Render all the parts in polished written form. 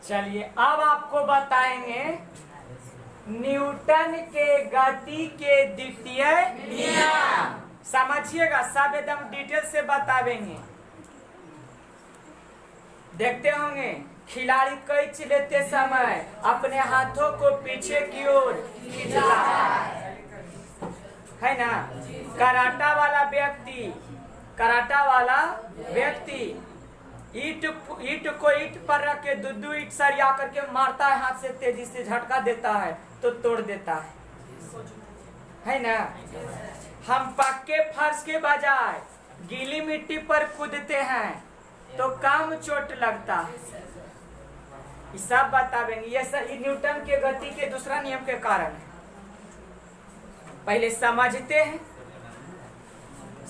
चलिए अब आपको बताएंगे न्यूटन के गति के द्वितीय नियम। समझिएगा, सब एकदम डिटेल से बतावेंगे। देखते होंगे खिलाड़ी कैच लेते समय अपने हाथों को पीछे की ओर खींचता है ना। कराटा वाला व्यक्ति ईट को ईट पर रख के दो ईट सरिया करके मारता है, हाथ से तेजी से झटका देता है तो तोड़ देता है ना। हम पक्के फर्श के बजाय गीली मिट्टी पर कूदते हैं तो कम चोट लगता है। ये सब बतावेंगे। ये सब न्यूटन के गति के दूसरा नियम के कारण है। पहले समझते हैं,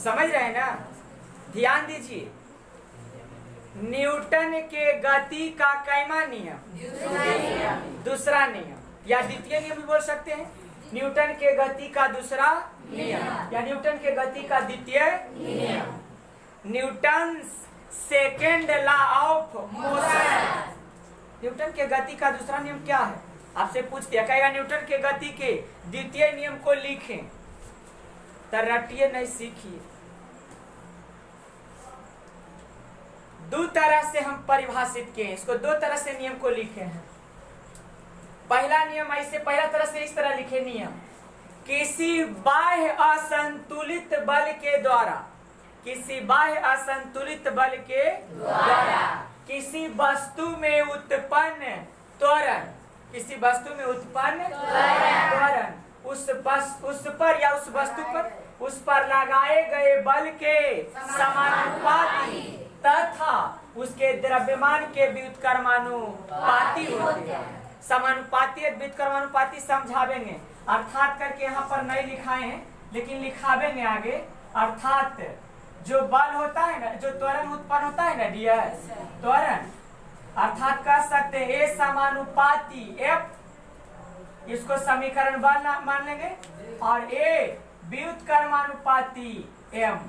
समझ रहे हैं ना। ध्यान दीजिए, न्यूटन के गति का कैमा नियम? दूसरा नियम या द्वितीय नियम भी बोल सकते हैं। न्यूटन के गति का दूसरा नियम या न्यूटन के गति का द्वितीय नियम। Newton second law of motion. Newton के गति का दूसरा नियम क्या है? आपसे पूछ दिया, कहेगा न्यूटन के गति के द्वितीय नियम को लिखें, तो रटिए नहीं सीखिए। दो तरह से हम परिभाषित किए, इसको दो तरह से नियम को लिखे हैं। पहला नियम ऐसे, पहला तरह से इस तरह लिखे नियम, किसी बाह्य असंतुलित बल के द्वारा, किसी बाह्य असंतुलित बल के द्वारा किसी वस्तु में उत्पन्न त्वरण, किसी वस्तु में उत्पन्न त्वरण उस पर या उस वस्तु पर, उस पर लगाए गए बल के समानुपाती तथा उसके द्रव्यमान के व्युत्क्रमानुपाती होते हैं। समानुपाती व्युत्क्रमानुपाती समझावेंगे, अर्थात करके यहाँ पर नहीं लिखाए हैं लेकिन लिखावेंगे आगे। अर्थात जो बल होता है ना, जो त्वरण उत्पन्न होता है ना, डियर त्वरण, अर्थात कह सकते हैं ए समानुपाती एफ, इसको समीकरण बल मान लेंगे, और ए व्युत्क्रमानुपाती एम।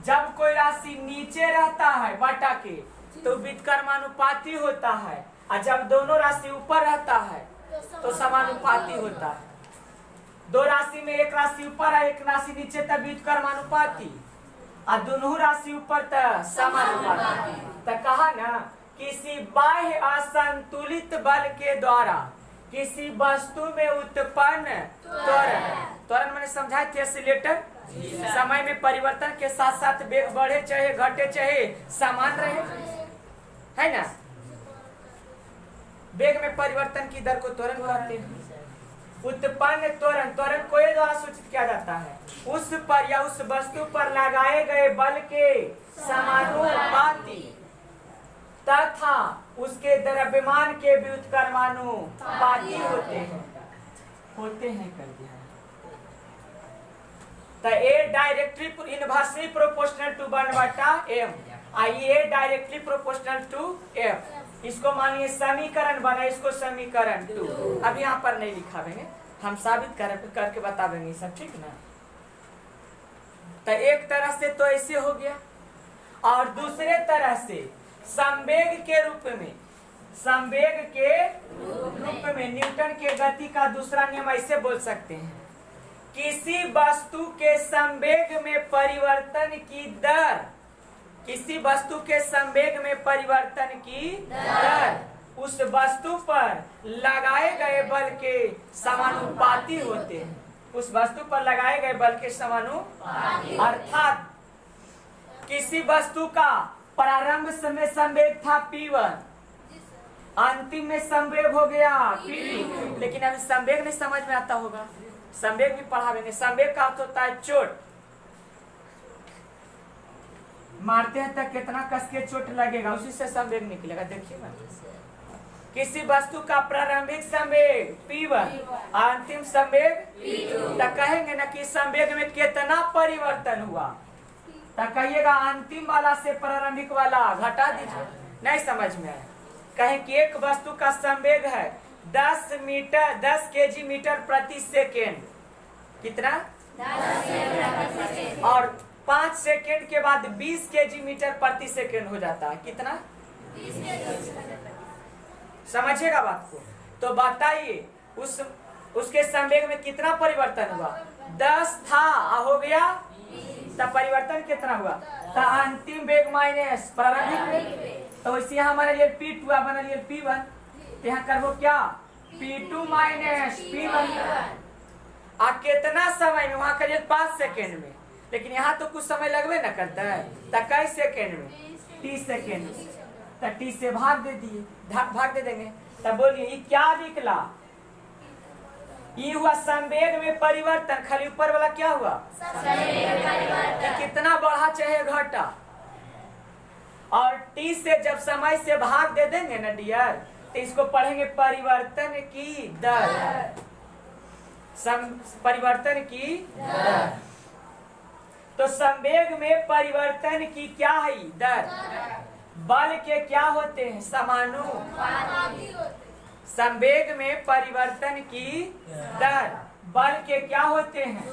जब कोई राशि नीचे रहता है बटा के तो व्युत्क्रमानुपाती होता है, और जब दोनों राशि ऊपर रहता है तो समानुपाती होता है। दो राशि में एक राशि ऊपर है एक राशि नीचे, तब व्युत्क्रमानुपाती, और दोनों राशि ऊपर तब समानुपाती। तो कहा ना, किसी बाह्य असंतुलित बल के द्वारा किसी वस्तु में उत्पन्न त्वरण मैंने समझाए थे एक्सीलरेटर, समय में परिवर्तन के साथ साथ वेग बढ़े चाहे घटे चाहे समान रहे, है ना। वेग में परिवर्तन की दर को त्वरण कहते हैं। उत्पन्न त्वरण को द्वारा सूचित किया जाता है उस पर या उस वस्तु पर लगाए गए बल के समानुपाती तथा उसके द्रव्यमान के व्युत्क्रमानुपाती होते हैं कर दिया। तो A directly inversely proportional to 1/m, A directly proportional to f। इसको मानिए समीकरण बना, इसको समीकरण 2। अब यहाँ पर नहीं लिखावेंगे, हम साबित करके बतावेंगे सब, ठीक ना। तो एक तरह से तो ऐसे हो गया, और दूसरे तरह से संवेग के रूप में न्यूटन के गति का दूसरा नियम ऐसे बोल सकते हैं, किसी वस्तु के संवेग में परिवर्तन की दर, किसी वस्तु के संवेग में परिवर्तन की दर उस वस्तु पर लगाए गए बल के समानुपाती होते हैं। उस वस्तु पर लगाए गए बल के समानुपाती, अर्थात किसी वस्तु का प्रारंभ में संवेग था P1, अंतिम में संवेग हो गया P2। लेकिन अभी संवेग नहीं समझ में आता होगा, संवेग भी पढ़ावेंगे। संवेग का अर्थ होता है चोट, मारते हैं तक कितना कस के चोट लगेगा, उसी से संवेग निकलेगा। देखिएगा, किसी वस्तु का प्रारंभिक संवेग P1, अंतिम संवेग P2, तो कहेंगे ना कि संवेग में कितना परिवर्तन हुआ, तो कहिएगा अंतिम वाला से प्रारंभिक वाला घटा दीजिए। नहीं समझ में आया, कहें कि एक वस्तु का संवेग है 10 kg मीटर प्रति सेकेंड, कितना 10 और 5 सेकेंड के बाद 20 kg मीटर प्रति सेकेंड हो जाता है, कितना समझिएगा बात को। तो बताइए उसके संवेग में कितना परिवर्तन हुआ? 10 था, हो गया, तब परिवर्तन कितना हुआ? तो अंतिम वेग माइनस प्रारंभिक वेग। तो इसे हमारा ये P2 बना लिए P1, तो यहाँ करबो क्या? P2 minus P1। आ कितना समय में? वहां करिए 5 सेकेंड में, लेकिन यहाँ तो कुछ समय लगवे ना करता है। तो कई सेकेंड में? 30 सेकेंड में। तो 30 से भाग दे दिए, भाग दे देंगे। तब बोलिए ये क्या निकला? ये हुआ संवेग में परिवर्तन। खाली ऊपर वाला क्या हुआ? ये कितना बढ़ा चाहे घटा। और टी से जब समय से भाग दे देंगे ना डियर, तो इसको पढ़ेंगे परिवर्तन की दर। परिवर्तन की दर। तो संवेग में परिवर्तन की क्या है? दर। बल के क्या होते हैं? समानुपाती। संवेग में परिवर्तन की दर बल के क्या होते हैं?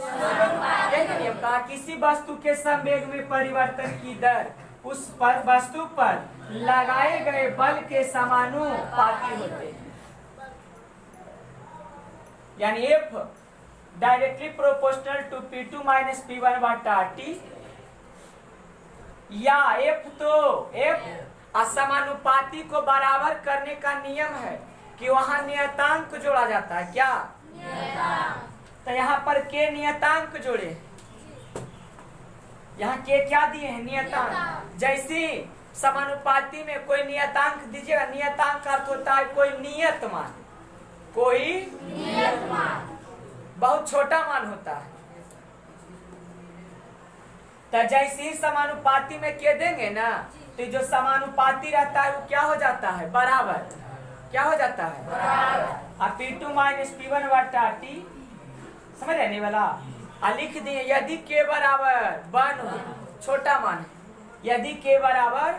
नियम कहा किसी वस्तु के संवेग में परिवर्तन की दर उस पर वस्तु पर लगाए गए बल के समानुपाती होते हैं। यानी F directly proportional to P2 minus P1 बटा T, या F असमानुपाती को बराबर करने का नियम है कि वहां नियतांक जोड़ा जाता है। क्या? तो यहाँ पर के नियतांक जोड़े, यहाँ के क्या दिए हैं? नियतांक। जैसे समानुपाती में कोई नियतांक दीजिएगा, नियतांक अर्थ होता है कोई नियत मान, कोई नियत मान, बहुत छोटा मान होता है। तो जैसे ही समानुपाती में के देंगे ना, तो जो समानुपाती रहता है वो क्या हो जाता है? बराबर। क्या हो जाता है? बराबर। अब P2 माइनस P1 बटा T, समझ रहने वाला। लिख दिए यदि के बराबर 1 छोटा मान है, यदि के बराबर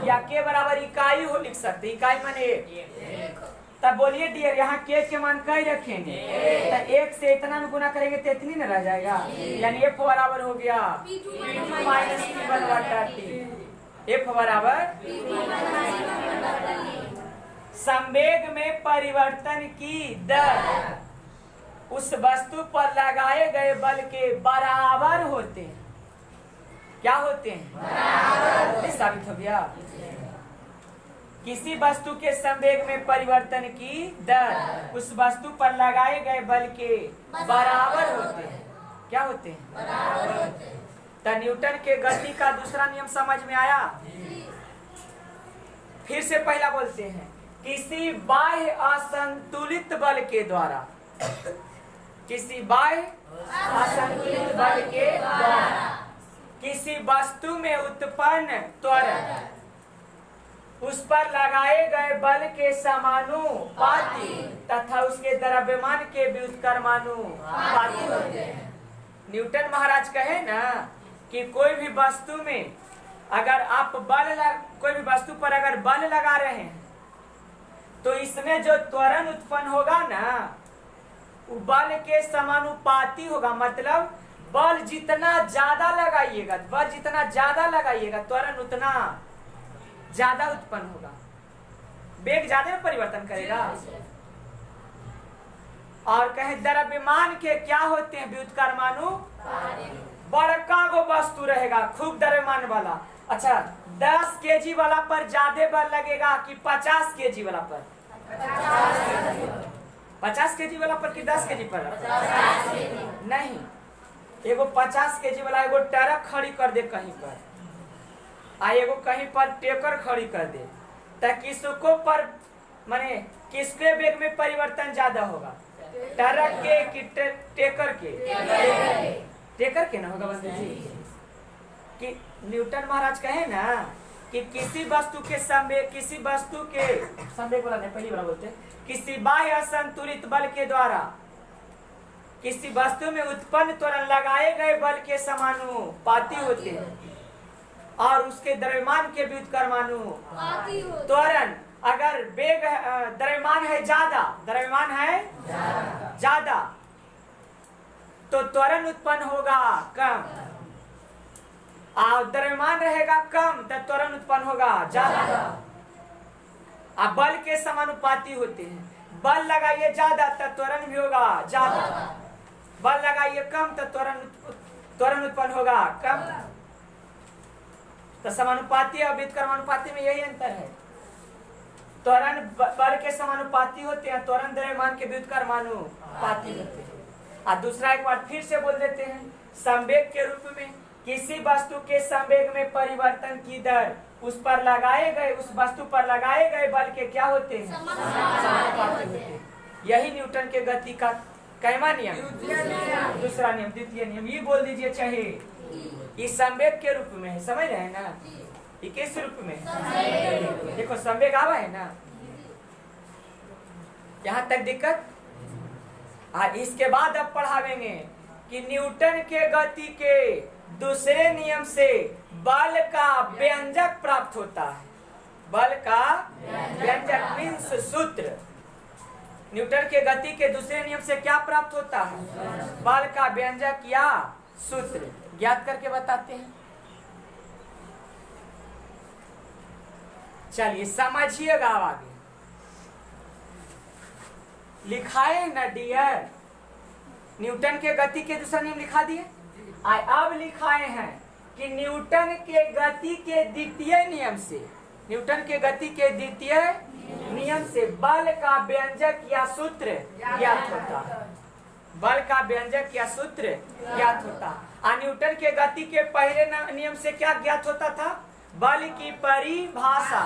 या के बराबर इकाई हो, लिख सकते इकाई माने 1। तब बोलिए डियर यहाँ के मान कई रखेंगे? तो 1 से इतना में गुना करेंगे तो इतनी न रह जाएगा। यानी F बराबर हो गया P2 माइनस P1 बटा T। F बराबर संवेग में परिवर्तन की दर उस वस्तु पर लगाए गए बल के बराबर होते हैं। क्या होते हैं? बराबर। साबित हो गया। किसी वस्तु के संवेग में परिवर्तन की दर उस वस्तु पर लगाए गए बल के बराबर होते हैं। क्या होते हैं? बराबर होते हैं। तो न्यूटन के गति का दूसरा नियम समझ में आया? फिर से पहला बोलते हैं, किसी बाह्य असंतुलित बल के द्वारा, किसी बाह्य असंतुलित बल के द्वारा किसी वस्तु में उत्पन्न त्वरण उस पर लगाए गए बल के समानुपाती तथा उसके द्रव्यमान के व्युत्क्रमानुपाती होते हैं। न्यूटन महाराज कहे ना कि कोई भी वस्तु में अगर आप कोई भी वस्तु पर अगर बल लगा रहे हैं तो इसमें जो त्वरण उत्पन्न होगा ना वो बल के समानुपाती होगा। मतलब बल जितना ज्यादा लगाइएगा, बल जितना ज्यादा लगाइएगा त्वरण उतना ज्यादा उत्पन्न होगा, वेग ज्यादा में परिवर्तन करेगा। और कहे द्रव्यमान के क्या होते हैं? व्युत्क्रमानुपाती। बड़का गो वस्तु रहेगा खूब द्रव्यमान वाला, अच्छा 10 केजी वाला पर ज्यादा बल लगेगा कि 50 केजी वाला पर? 50 केजी वाला पर कि 10 केजी पर? नहीं, एगो 50 केजी वाला एगो ट्रक खड़ी कर दे कहीं पर, आ एगो कहीं पर टेकर खड़ी कर दे, तो किसको पर माने किसके वेग में परिवर्तन ज्यादा होगा? ट्रक के कि टेकर के? टेकर के ना होगा बंधु जी। कि न्यूटन महाराज कहे ना कि किसी वस्तु के संवेग वाला नहीं, पहली वाला बोलते, किसी बाह्य असंतुलित बल के द्वारा किसी वस्तु में उत्पन्न त्वरण लगाए गए बल के समानुपाती होते हैं और उसके द्रव्यमान के व्युत्क्रमानुपाती त्वरण। अगर वेग द्रव्यमान है ज्यादा तो त्वरण उत्पन्न होगा कम, और द्रव्यमान रहेगा कम तो त्वरण उत्पन्न होगा ज्यादा। अब बल के समानुपाती होते हैं। बल लगाइए ज्यादा तो त्वरण भी होगा ज्यादा, बल लगाइए कम तो त्वरण उत्पन्न होगा कम। तो समानुपाती और व्युत्क्रमानुपाती में यही अंतर है। त्वरण बल के समानुपाती होते हैं, त्वरण द्रव्यमान के व्युत्क्रमानुपाती होते हैं। और दूसरा एक बार फिर से बोल देते हैं, संवेग के रूप में किसी वस्तु के संवेग में परिवर्तन की दर उस वस्तु पर लगाए गए बल के क्या होते हैं? समानुपाती होते हैं। यही न्यूटन के गति का कैमा नियम, दूसरा नियम, द्वितीय नियम। ये बोल दीजिए चाहे इस संवेग के रूप में है, समझ रहे हैं ना? ये किस रूप में? देखो संवेग आवा है ना, यहाँ तक दिक्कत। और इसके बाद अब पढ़ावेंगे कि न्यूटन के गति के दूसरे नियम से बल का व्यंजक प्राप्त होता है। बल का व्यंजक मीन्स सूत्र। न्यूटन के गति के दूसरे नियम से क्या प्राप्त होता है? बल का व्यंजक या सूत्र। ज्ञात करके बताते हैं। चलिए समझिएगा आगे। लिखाए न डियर, न्यूटन के गति के दूसरा नियम लिखा दिए। अब लिखाए हैं कि न्यूटन के गति के द्वितीय नियम से, न्यूटन के गति के द्वितीय नियम से बल का व्यंजक या सूत्र ज्ञात होता है। बल का व्यंजक या सूत्र ज्ञात होता है। और न्यूटन के गति के पहले नियम से क्या ज्ञात होता था? बल की परिभाषा।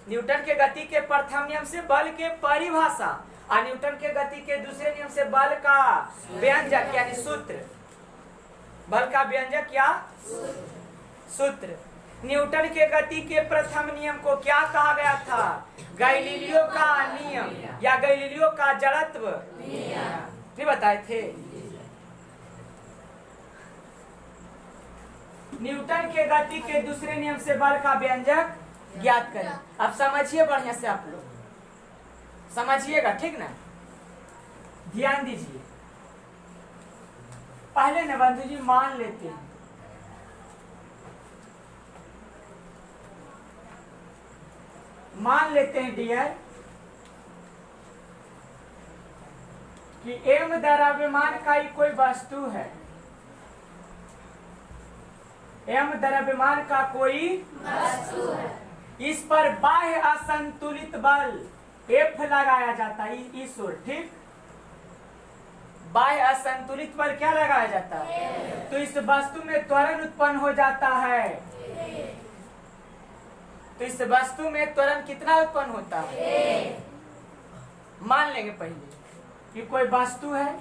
न्यूटन के गति के प्रथम नियम से बल के परिभाषा, और न्यूटन के गति के दूसरे नियम से बल का व्यंजक यानी सूत्र। बल का व्यंजक या सूत्र। न्यूटन के गति के प्रथम नियम को क्या कहा गया था? गैलीलियो का नियम या गैलीलियो का जड़त्व नहीं बताए थे? न्यूटन के गति के दूसरे नियम से बल का व्यंजक ज्ञात करें। अब समझिए बढ़िया से, आप लोग समझिएगा, ठीक ना? ध्यान दीजिए। पहले न बंधु जी मान लेते हैं डियर कि एम द्रव्यमान का ही कोई वस्तु है। एम द्रव्यमान का कोई वस्तु है। इस पर बाह्य असंतुलित बल F लगाया जाता है, इस ओर, ठीक? बाह्य असंतुलित बल क्या लगाया जाता है? तो इस वस्तु में त्वरण उत्पन्न हो जाता है। तो इस वस्तु में त्वरण कितना उत्पन्न होता है? मान लेंगे पहले कि कोई वस्तु है।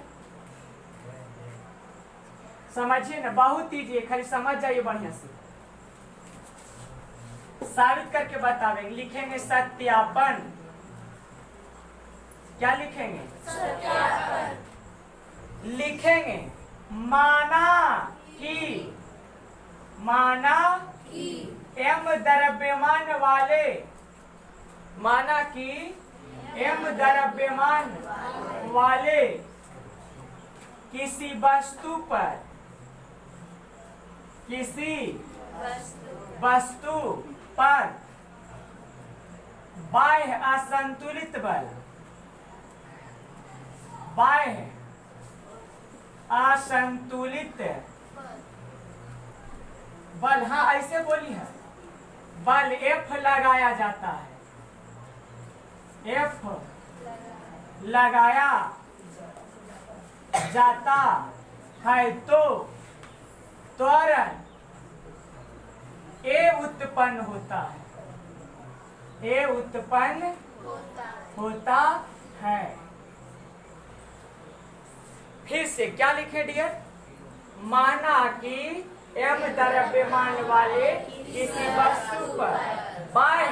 समझिए ना, बहुत ईजी है, खाली समझ जाइए बढ़िया से। साबित करके बतावेंगे। लिखेंगे सत्यापन। क्या लिखेंगे? सत्यापन। लिखेंगे माना कि एम द्रव्यमान वाले किसी वस्तु पर बाह्य असंतुलित बल, हाँ ऐसे बोली है, बल F लगाया जाता है। F लगाया जाता है तो त्वरण A उत्पन्न होता है। A उत्पन्न होता है। फिर से क्या लिखे डियर? माना कि एम द्रव्यमान वाले किसी वस्तु पर बाह्य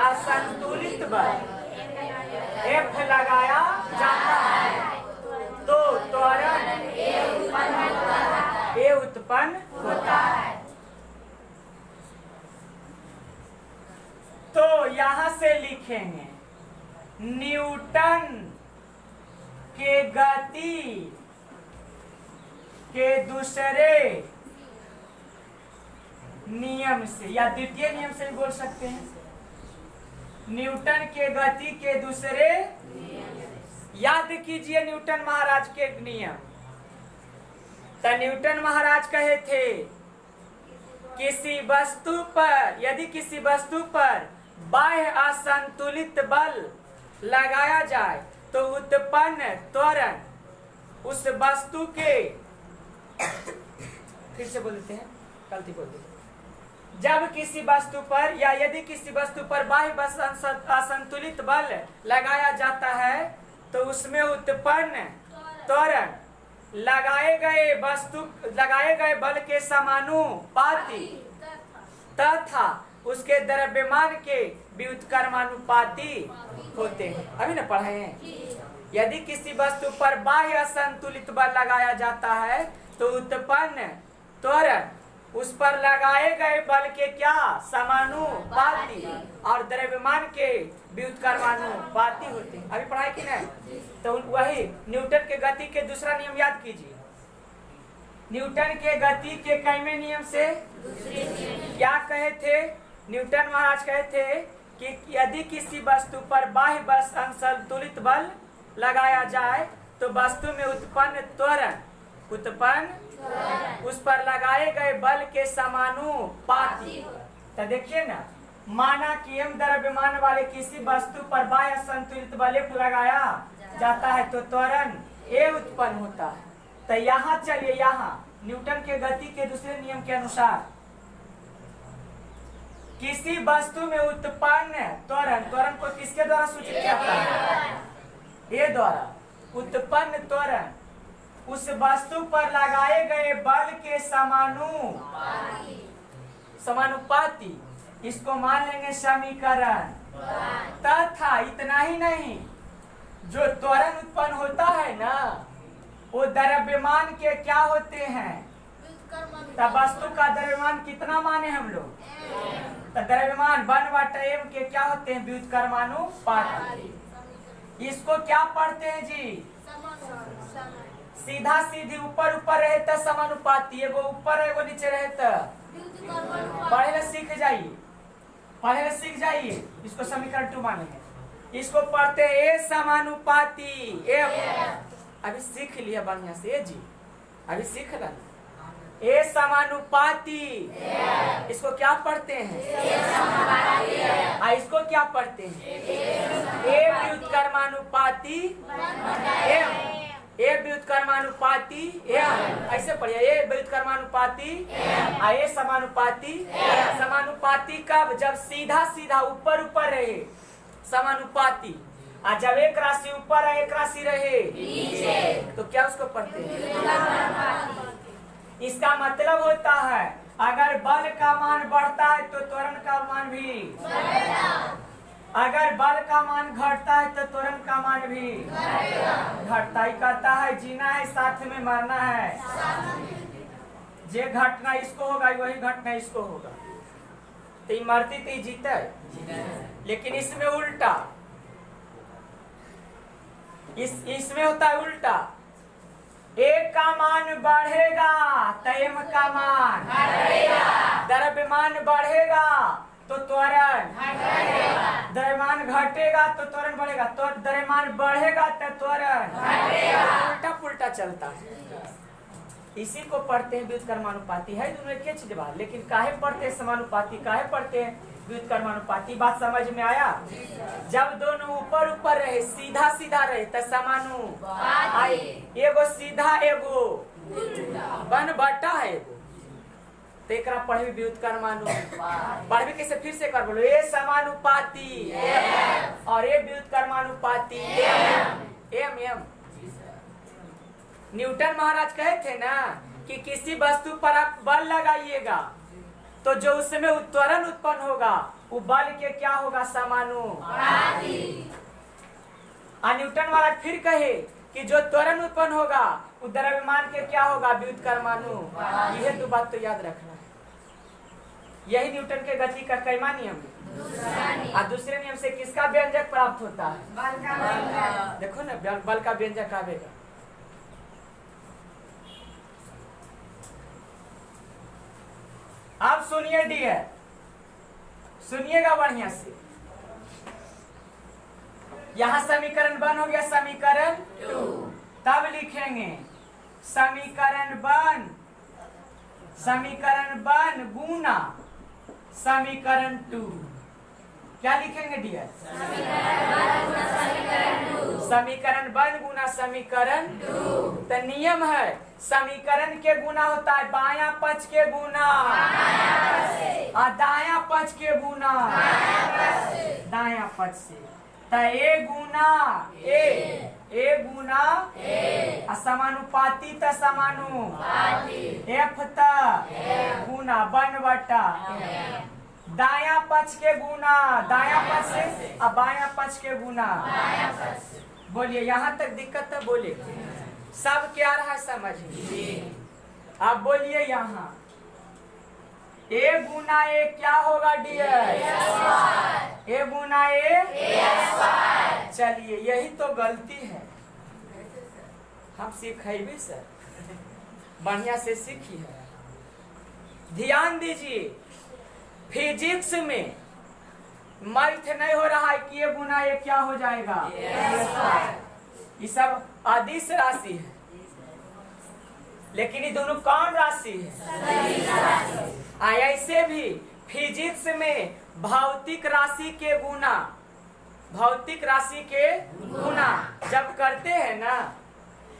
असंतुलित बल F लगाया जाता है तो त्वरण A उत्पन्न होता है। तो यहां से लिखेंगे न्यूटन के गति के दूसरे नियम से या द्वितीय नियम से भी बोल सकते हैं। न्यूटन के गति के दूसरे याद कीजिए न्यूटन महाराज के नियम। तो न्यूटन महाराज कहे थे किसी वस्तु पर, यदि किसी वस्तु पर बाह्य असंतुलित बल लगाया जाए तो उत्पन्न त्वरण उस वस्तु के फिर से बोलते हैं, गलती बोल दी। जब किसी वस्तु पर या यदि किसी वस्तु पर बाह्य असंतुलित बल लगाया जाता है तो उसमें उत्पन्न त्वरण लगाए गए बल के समानुपाती तथा उसके द्रव्यमान के व्युत्क्रमानुपाती होते हैं। अभी ना पढ़े हैं। यदि किसी वस्तु पर बाह्य असंतुलित बल लगाया जाता है तो उत्पन्न त्वरण उस पर लगाए गए बल के क्या समानुपाती और द्रव्यमान के व्युत्क्रमानुपाती होते हैं। अभी पढ़ाई की नहीं? तो वही न्यूटन के गति के दूसरा नियम याद कीजिए। न्यूटन के गति के कैमे नियम से क्या कहे थे? न्यूटन महाराज कहे थे कि यदि किसी वस्तु पर बाह्य असंतुलित बल लगाया जाए तो वस्तु में उत्पन्न त्वरण उस पर लगाए गए बल के समानुपाती। तो देखिए ना, माना कि m द्रव्यमान वाले किसी वस्तु पर बाह्य असंतुलित बल लगाया जाता है तो त्वरण a उत्पन्न होता है। तो यहाँ चलिए, यहाँ न्यूटन के गति के दूसरे नियम के अनुसार किसी वस्तु में उत्पन्न त्वरण को किसके द्वारा सूचित किया जाता है? a द्वारा। उत्पन्न त्वरण उस वस्तु पर लगाए गए बल के समानुपाती, इसको मान लेंगे समीकरण। तथा इतना ही नहीं, जो त्वरण उत्पन्न होता है ना वो द्रव्यमान के क्या होते हैं? तब वस्तु का द्रव्यमान कितना माने हम लोग? तो द्रव्यमान 1/m के क्या होते हैं? व्युत्क्रमानुपाती। इसको क्या पढ़ते हैं जी? सीधा सीधी ऊपर रहे तो समानुपाती, एगो ऊपर एगो नीचे रहे तो पढ़े सीख जाइए। इसको समीकरण 2 मानेंगे। इसको पढ़ते ए समानुपाती। ए अभी सीख लिया बढ़िया से जी, अभी सीख रहा। ए समानुपाती, इसको क्या पढ़ते हैं? इसको क्या पढ़ते हैं? ए व्युत्क्रमानुपाती ए व्युत्क्रमानुपाती ऐसे पढ़िए। ए व्युत्क्रमानुपाती ए समानुपाती। समानुपाती कब? जब सीधा सीधा ऊपर रहे समानुपाती, और जब एक राशि ऊपर है एक राशि रहे नीचे तो क्या उसको पढ़ते हैं? इसका मतलब होता है अगर बल का मान बढ़ता है तो त्वरण का मान भी बढ़ेगा, अगर बल का मान घटता है तो त्वरण का मान भी घटता ही करता है। जीना है साथ में मरना है। जे घटना इसको होगा वही घटना इसको होगा। तो मरती तो जीता है। लेकिन इसमें उल्टा, इसमें होता है उल्टा। एक का मान बढ़ेगा तो m का मान घटेगा, द्रव्यमान बढ़ेगा तो त्वरण घटेगा, द्रव्यमान घटेगा तो त्वरण बढ़ेगा, तो द्रव्यमान बढ़ेगा तो त्वरण घटेगा। उल्टा पुल्टा चलता है। इसी को पढ़ते हैं व्युत्क्रमानुपाती। है दोनों एक चीज बात, लेकिन काहे पढ़ते हैं समानुपाती, काहे पढ़ते हैं व्युत्क्रमानुपाती? बात समझ में आया? जब दोनों ऊपर रहे सीधा सीधा रहे तो समानुपाती, एगो सीधा एगो बन बटा है एगो, तो एकरा पढ़े व्युत्क्रमानुपाती। पढ़े कैसे? फिर से कर बोलो। ए समानुपाती और ए व्युत्क्रमानुपाती एम। न्यूटन महाराज कहे थे ना कि किसी वस्तु पर आप बल लगाइएगा तो जो उसमें त्वरण उत्पन्न होगा वो बल के क्या होगा? समानुपाती। न्यूटन महाराज फिर कहे कि जो त्वरण उत्पन्न होगा वो द्रव्यमान के क्या होगा? व्युत्क्रमानुपाती। यह 2 बात तो याद रखना है। यही न्यूटन के गति का कैमा नियम है। और दूसरे नियम से किसका व्यंजक प्राप्त होता है? बल का। देखो ना, बल का व्यंजक आवेगा। अब सुनिए डी है, सुनिएगा बढ़िया से। यहाँ समीकरण 1 हो गया, समीकरण 2। तब लिखेंगे समीकरण 1 गुना समीकरण 2। क्या लिखेंगे डियर? समीकरण 1 गुना समीकरण 2। तो नियम है समीकरण के गुना होता है बायां पक्ष के गुना और दायां पक्ष के गुना दायां पक्ष से। तो ए गुना समानुपाती त समानु एफ त गुना 1/। दायां पक्ष के गुना दायां पक्ष से और बायां पक्ष के गुना। बोलिए यहाँ तक दिक्कत है? बोलिए सब क्या रहा है समझ? अब बोलिए यहाँ ए गुना ए क्या होगा डियर? ए गुना ए। चलिए यही तो गलती है, हम सीखेंगे सर, बढ़िया से सीखिए। ध्यान दीजिए फिजिक्स में मैथ नहीं हो रहा है कि ये गुना ये क्या हो जाएगा? ये सब अदिश राशि है, लेकिन ये दोनों कौन राशि है? ऐसे भी फिजिक्स में भौतिक राशि के गुना जब करते हैं ना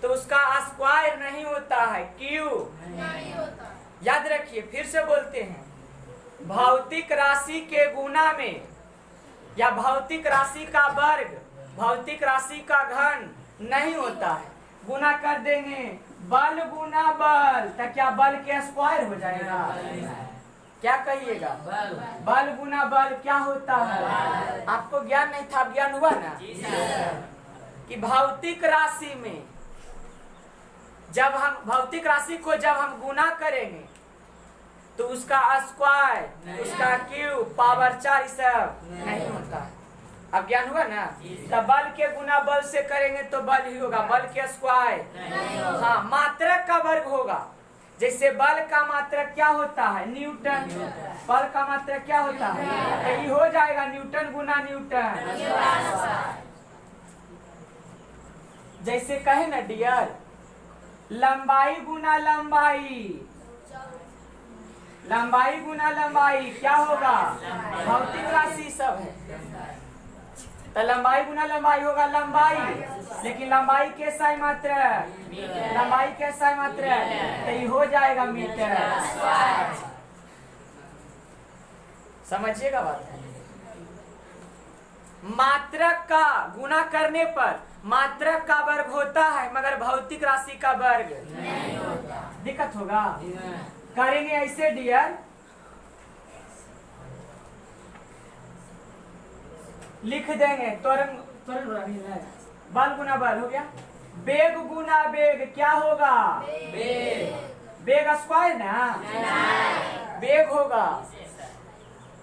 तो उसका स्क्वायर नहीं होता है। क्यों? याद रखिए, फिर से बोलते हैं, भौतिक राशि के गुना में या भौतिक राशि का वर्ग, भौतिक राशि का घन नहीं होता है। गुना कर देंगे बल गुना बल, तो क्या बल के स्क्वायर हो जाएगा? क्या कहिएगा? बल गुना बल क्या होता है? आपको ज्ञान नहीं था, ज्ञान हुआ ना कि भौतिक राशि में जब हम गुना करेंगे तो उसका स्क्वायर, उसका क्यूब, पावर 4 सब नहीं होता है। अब ज्ञान हुआ ना? तो बल के गुना बल से करेंगे तो बल ही होगा, बल के स्क्वायर। हाँ, मात्रक का वर्ग होगा। जैसे बल का मात्रक क्या होता है? न्यूटन। बल का मात्रक क्या होता है? तो ये हो जाएगा न्यूटन गुना न्यूटन। जैसे कहे ना डियर, लंबाई गुना लंबाई, लंबाई गुना लंबाई क्या होगा? भौतिक राशि सब है, तो लंबाई गुना लंबाई होगा लंबाई, लेकिन लंबाई कैसा है? मात्रक। लंबाई कैसा है? मात्रक। तो ये हो जाएगा मीटर। समझिएगा बात। मात्रक का गुना करने पर मात्रक का वर्ग होता है, मगर भौतिक राशि का वर्ग नहीं होता। दिक्कत होगा? करेंगे ऐसे डियर, लिख देंगे बल गुना बल हो गया। बेग गुना बेग क्या होगा? बेग स्क्वायर ना, बेग होगा।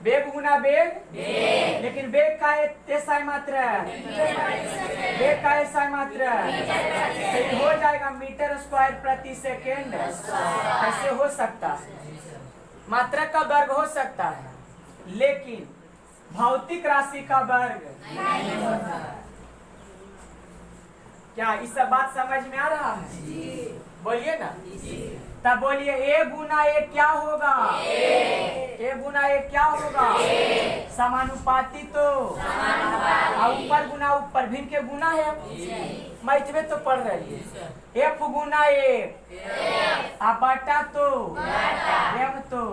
बेग गुना बेग, लेकिन बेग का ऐसा मात्र, बेग का ऐसा मात्र हो जाएगा मीटर स्क्वायर प्रति सेकेंड। ऐसे हो सकता है, मात्रक का वर्ग हो सकता है, लेकिन भौतिक राशि का वर्ग नहीं होता। क्या इस सब बात समझ में आ रहा है? बोलिए ना। तब बोलिए ए गुना ए क्या होगा? ए गुना ए क्या होगा? समानुपाती तो, और ऊपर गुना ऊपर भिन्न के गुना है। मैथ में तो पढ़ रही है, एफ गुना ए बटा तो एम तो।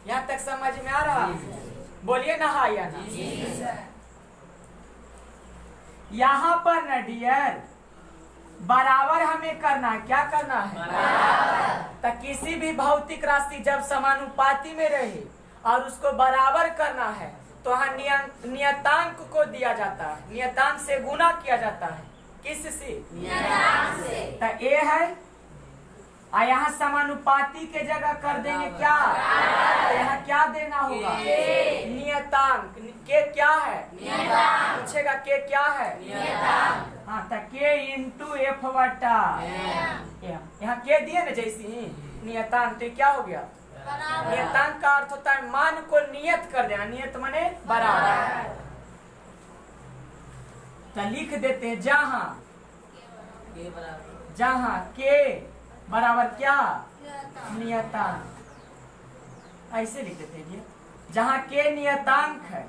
यहाँ तक समझ में आ रहा? बोलिए ना हाँ या ना। यहाँ पर न डियर बराबर हमें करना है। क्या करना है? तो किसी भी भौतिक राशि जब समानुपाती में रहे और उसको बराबर करना है तो वहाँ नियतांक को दिया जाता है, नियतांक से गुना किया जाता है। किससे? तो ए है, और यहाँ समानुपाती के जगह कर देंगे क्या? तो यहाँ क्या देना होगा? नियतांक। के क्या है? पूछेगा के क्या है? हाँ, तो के इंटू एफ बटा यहाँ के दिए ना जैसी नियतांक, तो क्या हो गया? नियतांक का अर्थ होता है मान को नियत कर देना। नियत माने बराबर। तो लिख देते हैं जहां के बराबर जहां के बराबर क्या नियतांक, ऐसे लिख देते हैं ये। जहां के नियतांक है,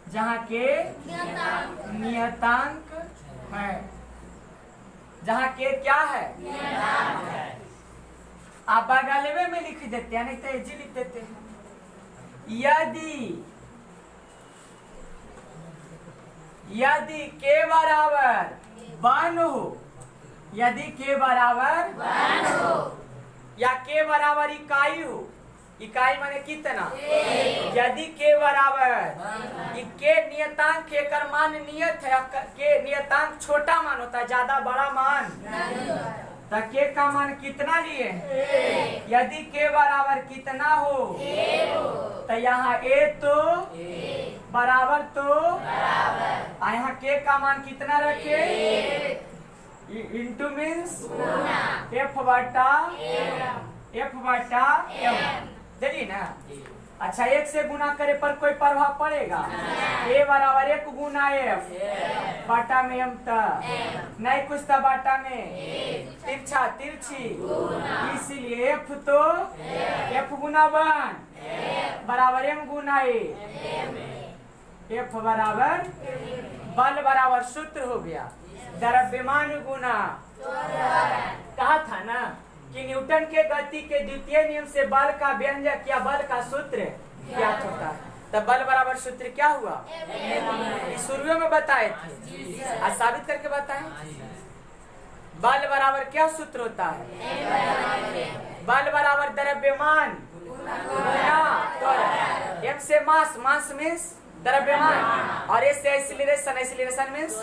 जहां के नियतांक है, जहां के क्या है आप बगलवे में लिख देते हैं, नहीं तो जी लिख देते हैं। यदि के बराबर 1 हो, यदि के बराबर 1 हो या के बराबर इकाई हो, इकाई माने कितना, यदि के बराबर के नियतांक के कर मान नियत है, के नियतांक छोटा मान होता है, ज्यादा बड़ा मान तो के का मान कितना लिए हैं? यदि के बराबर कितना हो तो यहाँ ए तो बराबर तो यहाँ के का मान कितना रखे, इंटू मीन्स एफ बटा एम, चलिए ना। अच्छा, 1 से गुना करे पर कोई प्रभाव पड़ेगा? ए बराबर 1 गुना एफ बाटा में एम तक नहीं कुछ था बाटा में तिरछा तिरछी, इसलिए एफ तो एफ गुना 1 बराबर एम गुना ए, एफ बराबर बल बराबर सूत्र हो गया द्रव्यमान गुना। कहा था ना कि न्यूटन के गति के द्वितीय नियम से बल का व्यंजक या बल का सूत्र ज्ञात होता है। तब बल बराबर सूत्र क्या हुआ, शुरू में बताए थे, आज साबित करके बताएं। बल बराबर क्या सूत्र होता है, बल बराबर द्रव्यमान गुना त्वरण, एम से मास, मास मीन्स द्रव्यमान, और एस से एक्सीलरेशन, एक्सीलरेशन मीन्स,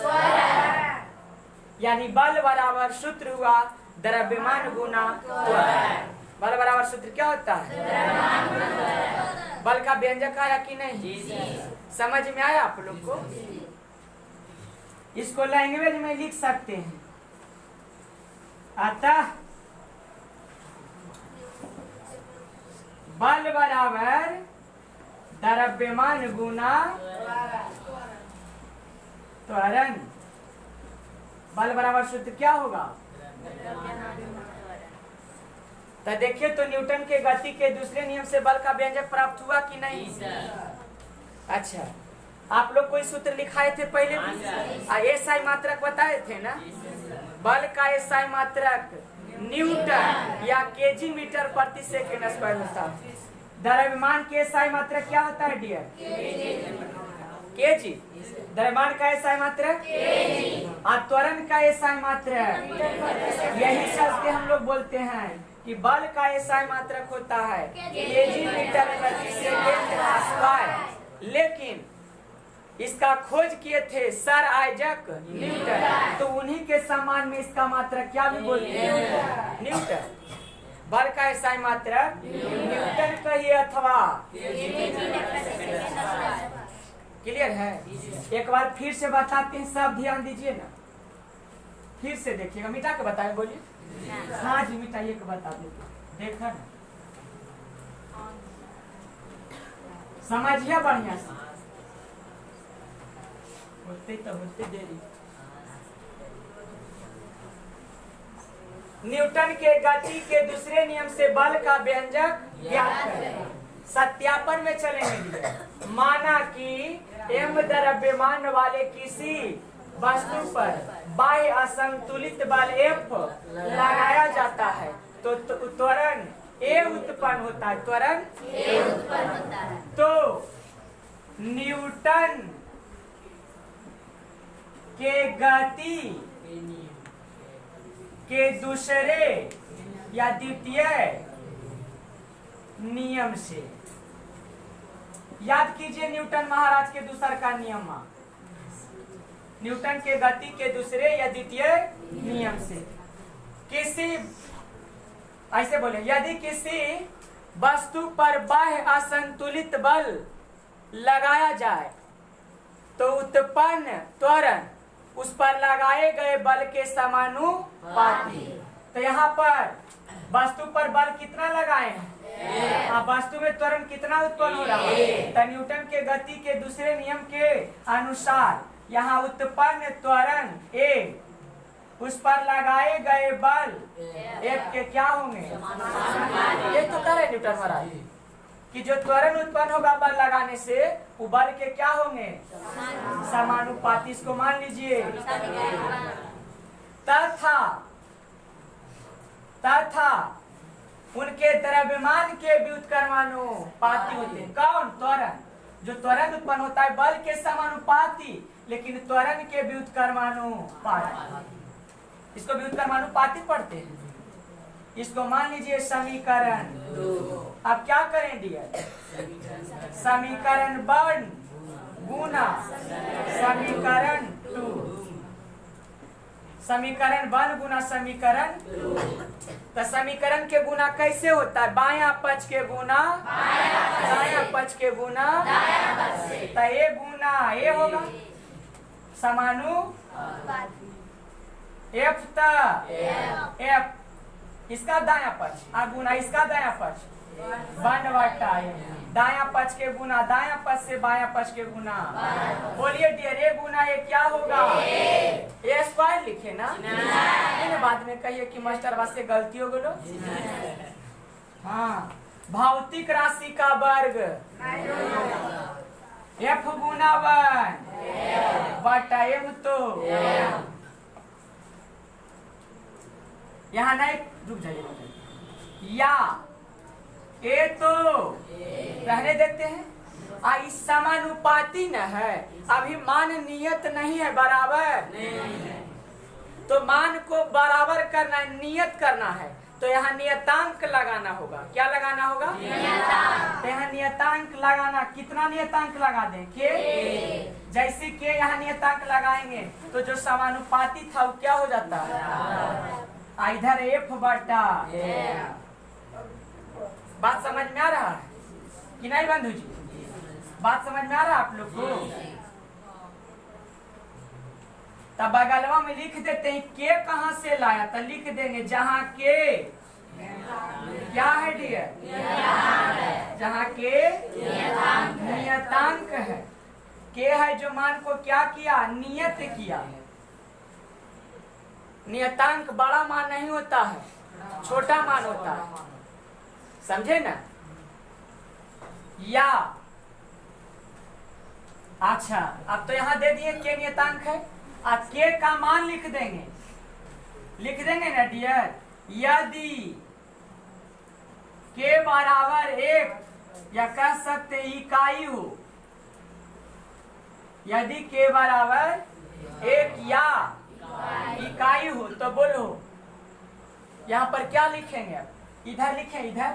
यानी बल बराबर सूत्र हुआ द्रव्यमान गुना त्वरण। बल बराबर सूत्र क्या होता है, बल का व्यंजक आया कि नहीं, समझ में आया आप लोग को? इसको लैंग्वेज में लिख सकते हैं। अतः बल बराबर द्रव्यमान गुना त्वरण। बल बराबर सूत्र क्या होगा, तो देखिए तो न्यूटन के गति के दूसरे नियम से बल का व्यंजक प्राप्त हुआ कि नहीं? अच्छा, आप लोग कोई सूत्र लिखाए थे पहले भी? एसआई मात्रक बताए थे ना? बल का एसआई मात्रक न्यूटन या केजी मीटर प्रति सेकंड स्क्वायर होता है। द्रव्यमान के एसआई मात्रक क्या होता है डियर? केजी। द्रव्यमान का एसआई मात्रक और त्वरण का एसआई मात्रक, यही शब्द हम लोग बोलते हैं कि बल का एसआई मात्रक होता है केजी मीटर प्रति सेकंड स्क्वायर। लेकिन इसका खोज किए थे सर आइजक न्यूटन, तो उन्हीं के सम्मान में इसका मात्रक क्या भी बोलते हैं, न्यूटन। बल का एसआई मात्रक न्यूटन कहिए अथवा, क्लियर है? एक बार फिर से बताते हैं, सब ध्यान दीजिए ना, फिर से देखिएगा, मिटा के बताए, बोलिए। हाँ जी, मिटाइए के बता देते, देखा ना, समझिए बढ़िया से, होते तो होते देरी। न्यूटन के गति के दूसरे नियम से बल का व्यंजक ज्ञात करें। सत्यापन में चलेंगे। माना कि एम द्रव्यमान वाले किसी वस्तु पर बाह्य असंतुलित बल एफ लगाया जाता है तो त्वरण ए उत्पन्न होता है, त्वरण ए उत्पन्न होता है। तो न्यूटन के गति के दूसरे या द्वितीय नियम से, याद कीजिए न्यूटन महाराज के दूसर का नियम, न्यूटन के गति के दूसरे या द्वितीय नियम से किसी, ऐसे बोले, यदि किसी वस्तु पर बाह्य असंतुलित बल लगाया जाए तो उत्पन्न त्वरण उस पर लगाए गए बल के समानुपाती। तो यहाँ पर वस्तु पर बल कितना लगाए हैं, वस्तु में त्वरण कितना उत्पन्न हो रहा है। तो न्यूटन के गति के दूसरे नियम के अनुसार यहाँ उत्पन्न त्वरण ए उस पर लगाए गए बल F के क्या होंगे? ये तो कह रहे न्यूटन महाराज कि जो त्वरण उत्पन्न होगा बल लगाने से वो बल के क्या होंगे? समानुपाती। इसको मान लीजिए। तथा उनके द्रव्यमान के व्युत्क्रमानुपाती होते हैं। कौन? त्वरण। जो त्वरण उत्पन्न होता है बल के समानुपाती, लेकिन त्वरण के व्युत्क्रमानुपाती। इसको व्युत्क्रमानुपाती पढ़ते हैं। इसको मान लीजिए समीकरण। अब क्या करें डियर? समीकरण 1 गुना समीकरण 2। समीकरण 1 गुना समीकरण 2। तो समीकरण के गुना कैसे होता है? बायां पक्ष के गुना दायां पक्ष के गुना। तो ये गुना ये होगा समानुपाती। F F इसका दायां पक्ष और गुना इसका दायां पक्ष 1/a। दायां पक्ष के गुना दायां पक्ष से बायां पक्ष के गुना। बोलिए डियर ये गुना ये क्या होगा? ए स्क्वायर लिखे ना। बाद में कहिए कि मास्टर बस से गलती हो गई। हाँ, भौतिक राशि का वर्ग F गुना 1/m। तो यहाँ नहीं रुक जाइए। या ए तो रहने देते हैं। इस समानुपाती न है, अभी मान नियत नहीं है बराबर। तो मान को बराबर करना है, नियत करना है। तो यहाँ नियतांक लगाना होगा। क्या लगाना होगा? तो यहाँ नियतांक लगाना। कितना नियतांक लगा दें? के। जैसे के यहाँ नियतांक लगाएंगे तो जो समानुपाती था वो क्या हो जाता है? इधर F/। बात समझ में आ रहा है कि नहीं बंधु जी? बात समझ में आ रहा है आप लोग को? तब बगलवा में लिख देते हैं के कहां से लाया। तो लिख देंगे जहां के क्या है डियर? जहां के नियतांक है। के है जो मान को क्या किया? नियत किया। नियतांक बड़ा मान नहीं होता है, छोटा मान होता है। समझे ना? या अच्छा, अब तो यहाँ दे दिए के नियतांक है। के का मान लिख देंगे ना डियर। यदि के बराबर 1 या कह सकते इकाई हो। यदि के बराबर 1 या इकाई हो तो बोलो यहाँ पर क्या लिखेंगे? अब इधर लिखें, इधर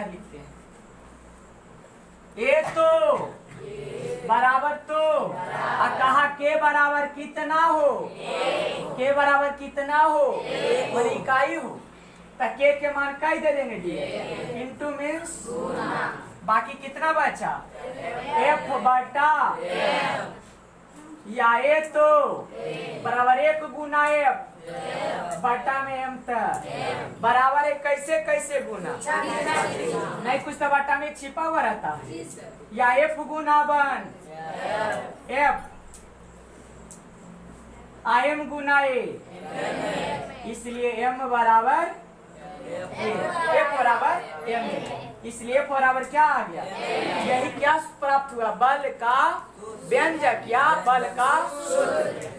लिखते हैं। ए तो बराबर तो कहा के बराबर कितना हो? के बराबर कितना हो? और इकाई हो। तो के मान कई दे देंगे जी। इंटू मीन्स बाकी कितना बचा? F/। या ए तो बराबर 1 गुना F/। में m बराबर है। कैसे कैसे गुना? नहीं कुछ तो बट्टा में छिपा हुआ रहता है। या F Guna 1 F m Guna a। इसलिए m बराबर F बराबर m। इसलिए F बराबर क्या आ गया? यही क्या प्राप्त हुआ? बल का व्यंजक या बल का सूत्र।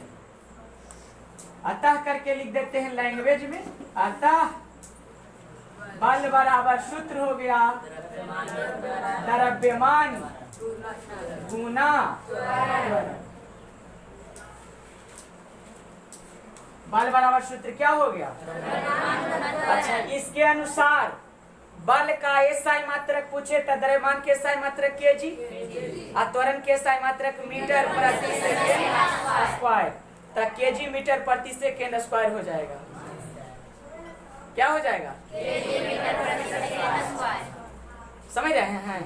अतः करके लिख देते हैं लैंग्वेज में। अतः बल बराबर सूत्र हो गया द्रव्यमान गुना त्वरण। बल बराबर सूत्र क्या हो गया? अच्छा, इसके अनुसार बल का एसआई मात्रक पूछे तो द्रव्यमान के एसआई मात्रक केजी और त्वरण के एसआई मात्रक मीटर प्रति सेकेंड स्क्वायर। तो केजी मीटर प्रति सेकेंड स्क्वायर हो जाएगा। क्या हो जाएगा? समझ रहे हैं?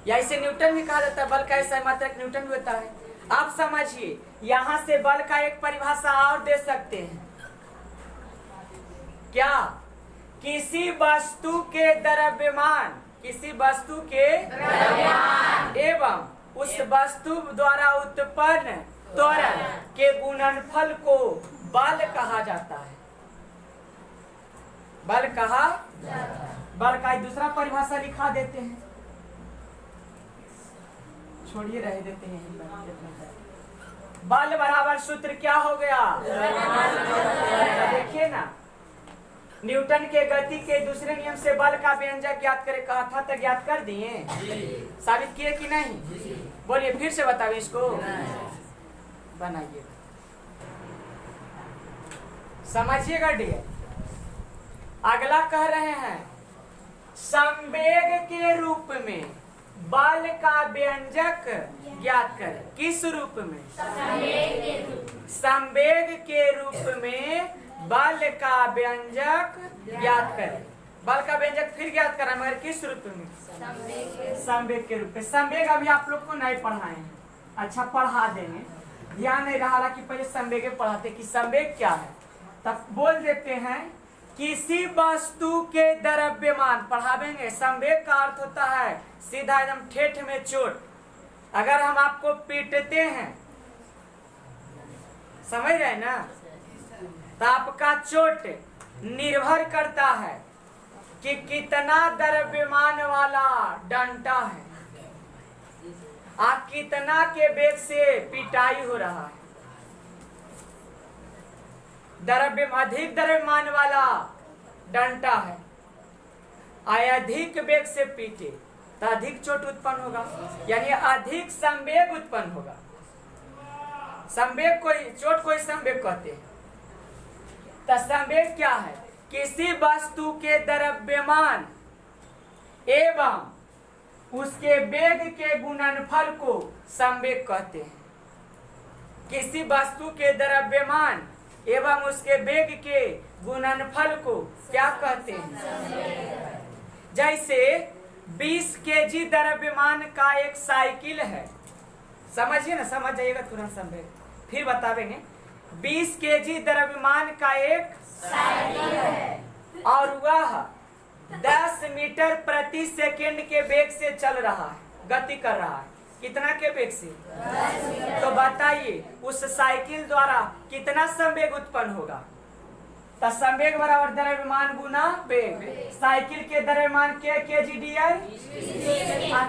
या इसे न्यूटन भी कहा जाता है। बल का एसआई मात्रक न्यूटन भी होता है। आप समझिए, यहाँ से बल का एक परिभाषा और दे सकते हैं। क्या? किसी वस्तु के द्रव्यमान एवं उस वस्तु द्वारा उत्पन्न त्वरण के गुणनफल को बल कहा जाता है। बल कहा बल का एक दूसरा परिभाषा लिखा देते हैं, छोड़िए रह देते हैं। बल बराबर सूत्र क्या हो गया? देखिए ना, न्यूटन के गति के दूसरे नियम से बल का व्यंजक ज्ञात करे कहा था, तो ज्ञात कर दिए, साबित किए कि नहीं? बोलिए फिर से बताइए, इसको बनाइए, समझिएगा डियर। अगला कह रहे हैं संवेग के रूप में बल का व्यंजक ज्ञात करें। किस रूप में? संवेग के रूप में बल का व्यंजक ज्ञात करें। बल का व्यंजक फिर ज्ञात करें, मगर किस रूप में? संवेग के रूप में। संवेग अभी आप लोग को नहीं पढ़ाए हैं, अच्छा पढ़ा देंगे, ध्यान नहीं रहा कि पहले संवेग पढ़ाते कि संवेग क्या है। तब बोल देते हैं किसी वस्तु के द्रव्यमान, पढ़ावेंगे। संवेग का अर्थ होता है सीधा एकदम ठेठ में चोट। अगर हम आपको पीटते हैं, समझ रहे ना, तो आपका चोट निर्भर करता है कि कितना द्रव्यमान वाला डंडा है, आप कितना के वेग से पिटाई हो रहा है। अधिक द्रव्यमान वाला डंडा है, अधिक वेग से पीटे तो अधिक चोट उत्पन्न होगा, यानी अधिक संवेग उत्पन्न होगा। संवेग कोई चोट कोई संवेग कहते हैं। तो संवेग क्या है? किसी वस्तु के द्रव्यमान एवं उसके वेग के गुणनफल को संवेग कहते हैं। किसी वस्तु के द्रव्यमान एवं उसके वेग के गुणनफल को क्या कहते हैं? जैसे 20 केजी द्रव्यमान का एक साइकिल है, समझिए ना, समझ जाइएगा तुरंत संवेग, फिर बतावेंगे। 20 केजी द्रव्यमान का एक साइकिल है और वह 10 मीटर प्रति सेकंड के वेग से चल रहा है, गति कर रहा है। कितना के वेग से? तो बताइए उस साइकिल द्वारा कितना संवेग उत्पन्न होगा? तो संवेग बराबर द्रव्यमान गुना वेग। साइकिल के द्रव्यमान के केजीडीआई,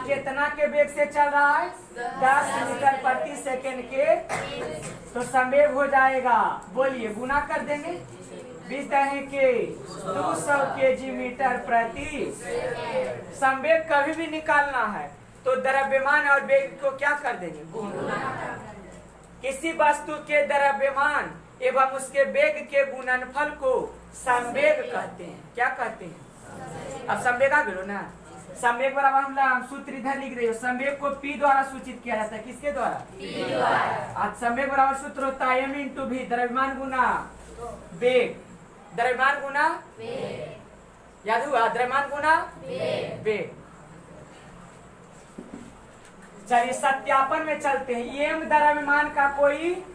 कितना के वेग से चल रहा है? 10 मीटर प्रति सेकंड के, तो संवेग हो जाएगा, बोलिए गुना कर देंगे, 20 के 200 केजी मीटर प्रति। संवेग कभी भी निकालना है तो द्रव्यमान और वेग को क्या कर देंगे? गुणा। किसी वस्तु के द्रव्यमान एवं उसके वेग के गुणनफल को संवेग कहते हैं। क्या कहते हैं? अब संवेग आ गए ना। संवेग बराबर हम सूत्र इधर लिख रहे हो, संवेग को P द्वारा सूचित किया जाता है। किसके द्वारा? P द्वारा। आज संवेग बराबर सूत्र होता है m × v, द्रव्यमान गुना वेग, द्रव्यमान गुना वेग, याद हुआ? द्रव्यमान गुना वेग। चलिए सत्यापन में चलते हैं। एम द्रव्यमान का कोई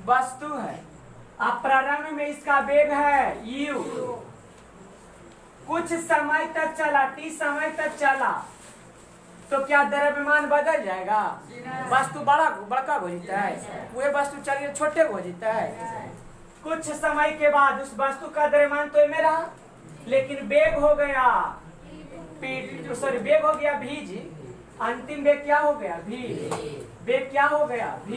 वस्तु है, अब प्रारंभ में इसका वेग है u, कुछ समय तक चला, t समय तक चला, तो क्या द्रव्यमान बदल जाएगा? वस्तु बड़का हो जाता है, वह वस्तु चलिए छोटे हो जाता है। कुछ समय के बाद उस वस्तु का द्रव्यमान तो में रहा, लेकिन वेग हो गया वेग हो गया v जी, अंतिम वेग क्या हो गया? v। वेग क्या हो गया? v।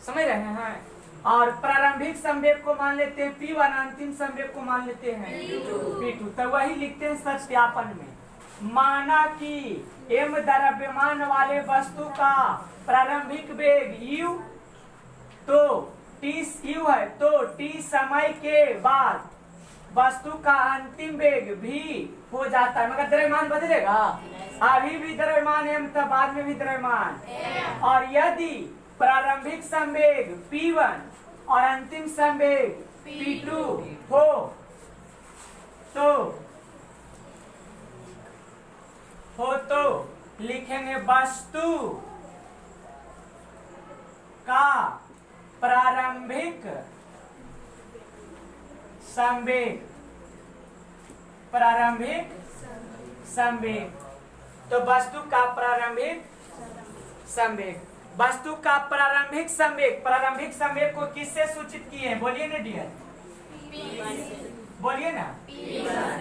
समझ रहे हैं? और प्रारंभिक संवेग को मान लेते हैं P1, अंतिम संवेग को मान लेते हैं P2। तो वही लिखते हैं सत्यापन में। माना कि m द्रव्यमान वाले वस्तु का प्रारंभिक वेग u, तो t u है, तो t समय के बाद वस्तु का अंतिम वेग भी हो जाता है, मगर द्रव्यमान बदलेगा? अभी भी द्रव्यमान m था, बाद में भी द्रव्यमान। और यदि प्रारंभिक संवेग P1 और अंतिम संवेग P2 हो तो लिखेंगे वस्तु का प्रारंभिक संवेग तो वस्तु का प्रारंभिक संवेग, वस्तु का प्रारंभिक संवेग, प्रारंभिक संवेग को किससे सूचित किए? बोलिए ना डियर, बोलिए ना।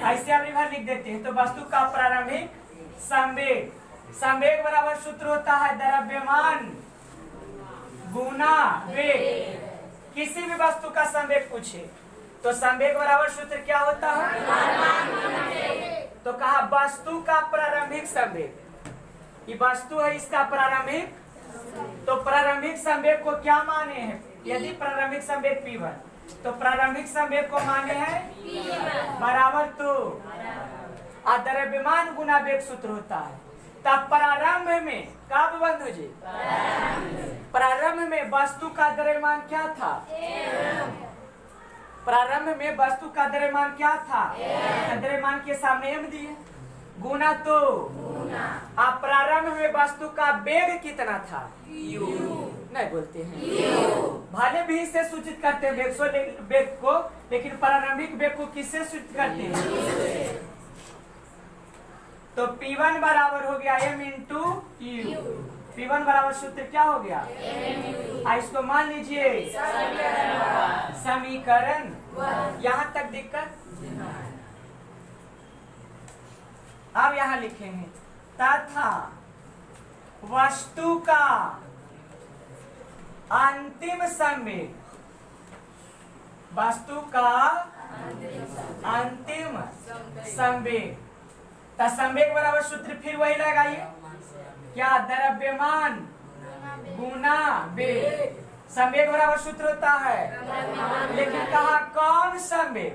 ऐसे अगली बार लिख देते हैं। तो वस्तु का प्रारंभिक संवेग, संवेग बराबर सूत्र होता है द्रव्यमान गुना वेग। किसी भी वस्तु का संवेग पूछे तो संवेग बराबर सूत्र क्या होता है? तो कहा वस्तु का प्रारंभिक संवेग, ये वस्तु है, इसका प्रारंभिक, तो प्रारंभिक संवेग को क्या माने हैं? यदि प्रारंभिक संवेग P1 तो प्रारंभिक संवेग को माने हैं बराबर तो द्रव्यमान गुना वेग सूत्र होता है। तब प्रारंभ में कब बंधु जी? प्रारंभ में वस्तु का द्रव्यमान क्या था? प्रारंभ में वस्तु का द्रव्यमान क्या था? द्रव्यमान के सामने m दिए गुना तो आप प्रारंभ में वस्तु का वेग कितना था? नहीं बोलते हैं, भले भी इससे सूचित करते हैं वेग को, लेकिन प्रारंभिक वेग को किससे सूचित करते हैं? तो P1 बराबर हो गया m इंटू Q। P1 बराबर सूत्र क्या हो गया? इसको मान लीजिए समीकरण। यहाँ तक दिक्कत? अब यहाँ लिखेंगे तथा वस्तु का अंतिम संवेग, वस्तु का अंतिम संवेग, संवेग बराबर सूत्र फिर वही लगाइए क्या? द्रव्यमान गुना वेग। संवेग बराबर सूत्र होता है, लेकिन कहा कौन संवेग?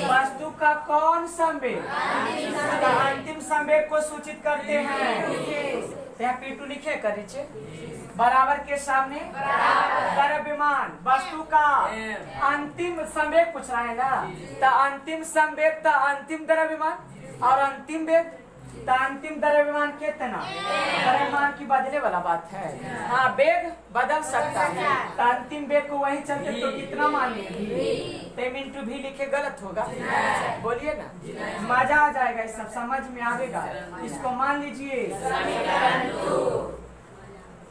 वस्तु का कौन संवेग? अंतिम संवेग को सूचित करते हैं। P2 लिखे कर नीचे बराबर के सामने द्रव्यमान, वस्तु का अंतिम संवेग पूछ रहा है ना, तो अंतिम संवेग तो अंतिम द्रव्यमान और अंतिम वेग तो अंतिम द्रव्यमान कितना? द्रव्यमान की बदले वाला बात है। हाँ, वेग बदल सकता है, तो अंतिम वेग को वही चलते तो कितना मान लीजिए? m इंटू भी लिखे गलत होगा? बोलिए ना, मजा आ जाएगा, इस सब समझ में आएगा। इसको मान लीजिए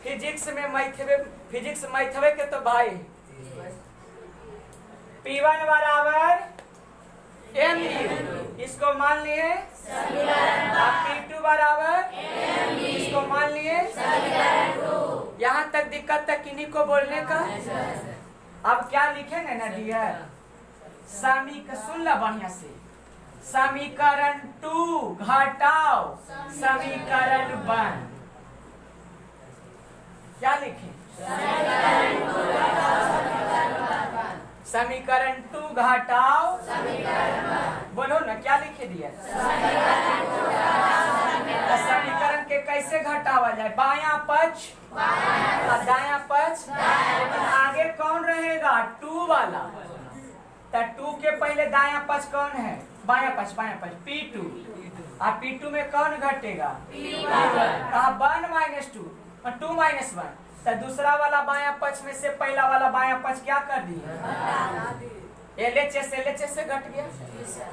फिजिक्स में मैथवे के तो भाई P1 बराबर m, इसको मान लिए P2 बराबर इसको मान लिए। यहाँ तक दिक्कत तक किन्हीं को बोलने का। अब क्या लिखेंगे ना डियर? सुन ला बढ़िया से, समीकरण 2 घटाओ समीकरण 1। क्या लिखें? समीकरण 2 घटाओ बोलो ना, क्या लिखे दिया? समीकरण के कैसे घटावा जाए? बायां पक्ष और दायां पक्ष, लेकिन आगे कौन रहेगा? 2 वाला। तो 2 के पहले दायां पक्ष कौन है? बायां पक्ष P2, और P2 में कौन घटेगा? कहा 1 माइनस 2 और 2 माइनस 1। तो दूसरा वाला बायां पक्ष में से पहला वाला बायां पक्ष क्या कर दिया? LHS से घट गया।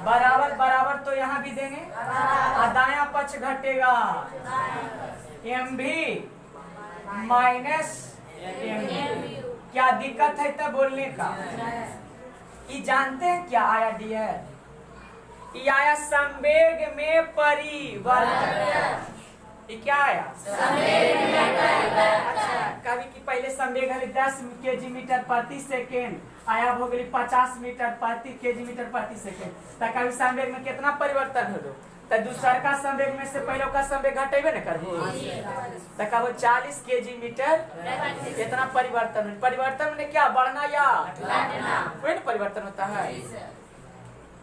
बराबर बराबर तो यहाँ भी देंगे, और दायां पक्ष घटेगा MV माइनस MV। क्या दिक्कत है तब बोलने का? ये जानते हैं क्या आया डियर? ये आया संवेग में परिवर्तन। ये क्या आया? अच्छा, कभी कि पहले संवेग है 10 kg मीटर प्रति सेकेंड, आया हो गई 50 मीटर प्रति kg मीटर प्रति सेकेंड। तो कभी संवेग में कितना परिवर्तन हो? तो दूसरा का संवेग में से पहले का संवेग घटेबे न करबो। तो कब 40 kg मीटर कितना परिवर्तन हो? परिवर्तन में क्या बढ़ना या कोई परिवर्तन होता है?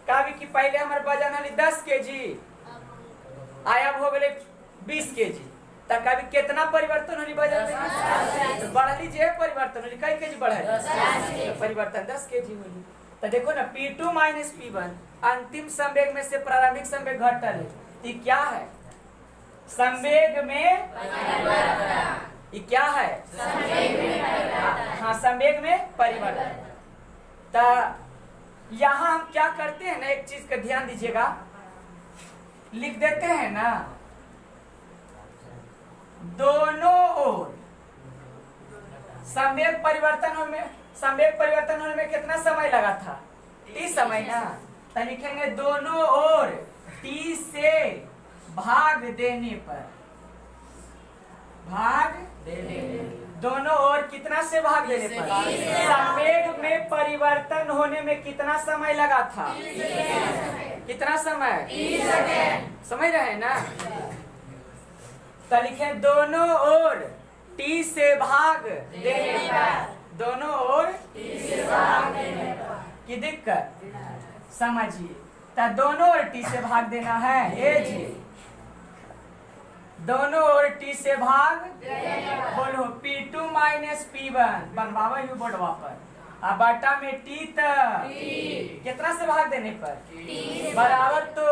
कभी कि पहले हमारे वजन है 10 kg, आया हो गए 20 kg। तो कभी कितना परिवर्तन होनी वजन में? बढ़ लीजिए परिवर्तन होनी, कई kg बढ़ा है? परिवर्तन 10 kg होनी। तो देखो ना P2 माइनस P1 अंतिम संवेग में से प्रारंभिक संवेग घटल है। ये क्या है? संवेग में ये क्या है? हाँ, संवेग में परिवर्तन। तो यहाँ हम क्या करते हैं ना, एक चीज का ध्यान दीजिएगा, लिख देते हैं ना दोनों ओर संवेग परिवर्तन होने में कितना समय लगा था? t समय ना। तो लिखेंगे दोनों ओर t से भाग देने पर, दोनों ओर कितना से भाग देने पर? संवेग में परिवर्तन होने में कितना समय लगा था? कितना समय? समझ रहे हैं ना? तो लिखे दोनों ओर t से भाग देने पर, दोनों ओर की दिक्कत समझिए। तो दोनों ओर t से भाग देना है, ए जी, दोनों ओर t से भाग बोलो P2 माइनस P1 बनवावा यू बोर्डवा पर, अब बटा में t कितना से भाग देने पर? बराबर तो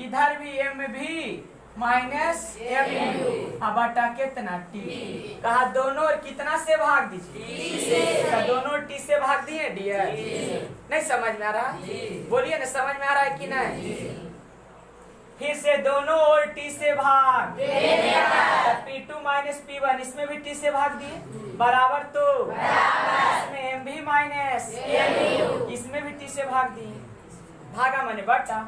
इधर भी m भी माइनस m, अब बटा कितना t। कहा दोनों ओर कितना से भाग दीजिए? तो दोनों ओर t से भाग दिए डियर। नहीं समझ में आ रहा? बोलिए ना, समझ में आ रहा है कि नहीं? फिर से दोनों ओर t से भाग, P2 माइनस P1 इसमें भी t से भाग दिए, बराबर तो इसमें m भी माइनस इसमें भी t से भाग दिए, भागा माने बटा।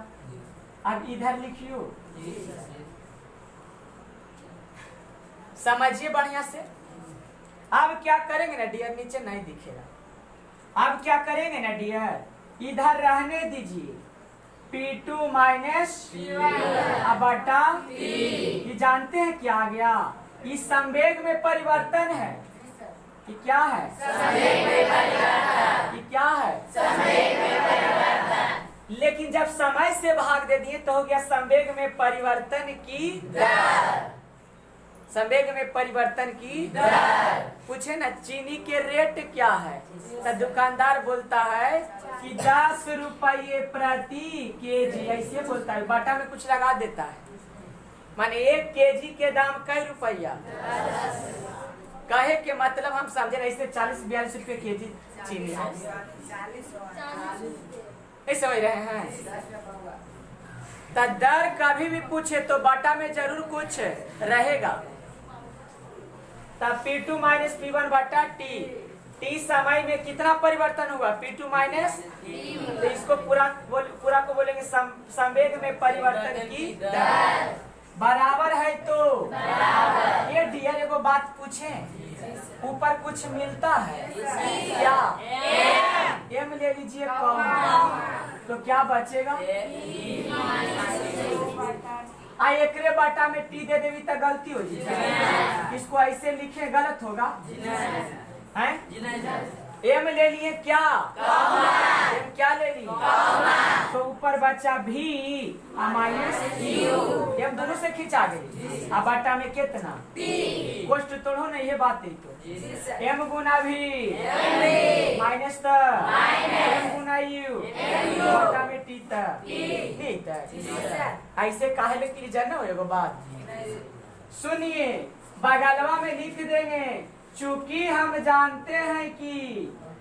अब इधर लिखियो, समझिए बढ़िया से। अब क्या करेंगे ना डियर, नीचे नहीं दिखेगा। अब क्या करेंगे ना डियर, इधर रहने दीजिए P2 माइनस अब बटा ये जानते हैं क्या आ गया? इस संवेग में परिवर्तन है कि क्या है? कि क्या है? लेकिन जब समय से भाग दे दिए तो हो गया संवेग में परिवर्तन की दर। संवेग में परिवर्तन की दर। पूछे ना चीनी के रेट क्या है? तो दुकानदार बोलता है कि 10 रुपये प्रति केजी, ऐसे बोलता है, बाटा में कुछ लगा देता है, माने 1 केजी के दाम कई रुपया? कहे के मतलब हम समझे ना, इससे 40-42 रुपये केजी चीनी है, नहीं समझ रहे हैं? तो दर कभी भी पूछे तो बाटा में जरूर कुछ रहेगा। तब P2 माइनस P1 बटा t समय में कितना परिवर्तन हुआ? P2 माइनस, तो इसको पूरा को बोलेंगे संवेग में परिवर्तन की दर, बराबर है तो ये डियर एगो बात पूछे, ऊपर कुछ मिलता है क्या? m ले लीजिए कम, तो क्या बचेगा? एकरे बाटा में t दे देवी तो गलती हो जाएगी, इसको ऐसे लिखे गलत होगा हैं? m ले लिए क्या? m क्या ले ली? तो ऊपर बचा भी माइनस m दोनों से खींचा गई, अब बाटा में कितना? कोष्ट तोड़ो ना, ये बात है तो m गुना भी माइनस m गुना u बाटा में t ऐसे काहे लिखी जाना हो? एगो बात सुनिए, बगलवा में लिख देंगे चूंकि हम जानते हैं कि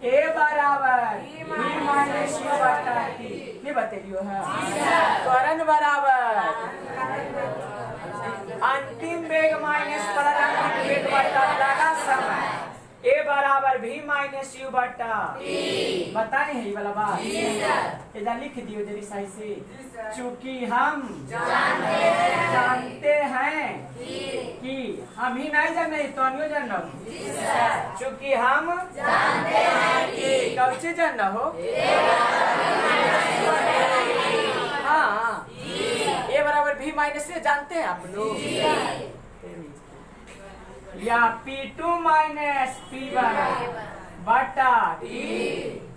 a बराबर b माइनस u बटा t, नहीं बतेलियो है? त्वरण बराबर अंतिम वेग माइनस प्रारंभिक वेग बटा लगा समय, a बराबर v माइनस u बटा बताए है ये वाला बात? इधर लिख दियो जरी सही से, चूंकि हम जानते हैं कि हम ही नहीं जाने तो अन्य जानना हो, चूंकि हम जानते हैं कि कौचे जानना हो? हाँ, a बराबर v माइनस से जानते हैं आप लोग, या P2 माइनस P1 बटा t